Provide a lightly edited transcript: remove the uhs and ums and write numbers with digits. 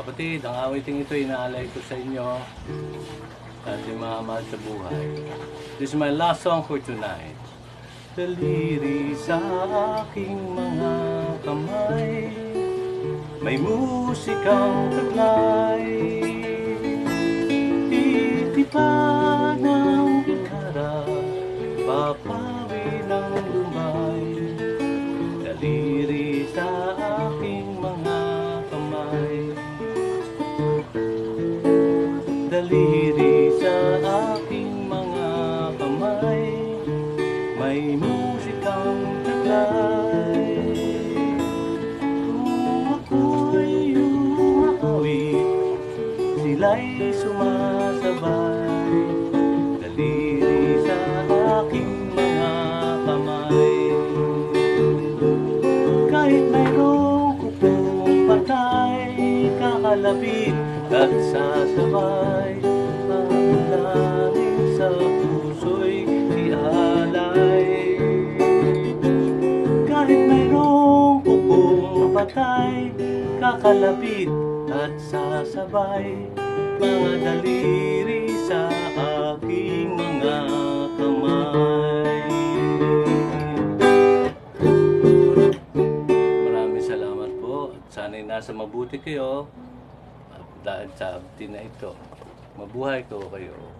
Kapatid, ang awiting ito inaalay ko sa inyo sa ating mga mahal sa buhay. This is my last song for tonight. Daliri sa aking mga kamay, may musikang taglay, titipan ng gitara, papawi ng lumay. Daliri sa aking mga kamay, daliri sa aking mga kamay, may musikang taglay. Kung ako'y umaawit, sila'y sumasabay. Daliri sa aking mga kamay, kahit mayroong kupong patay, kakalapit at sasabay. Ang langit sa puso'y ialay. Kahit mayroong kupong patay, kakalapit at sasabay. Mga daliri sa aking mga kamay. Maraming salamat po. Sana'y nasa mabuti kayo dahil sa abdi na ito. Mabuhay ko kayo.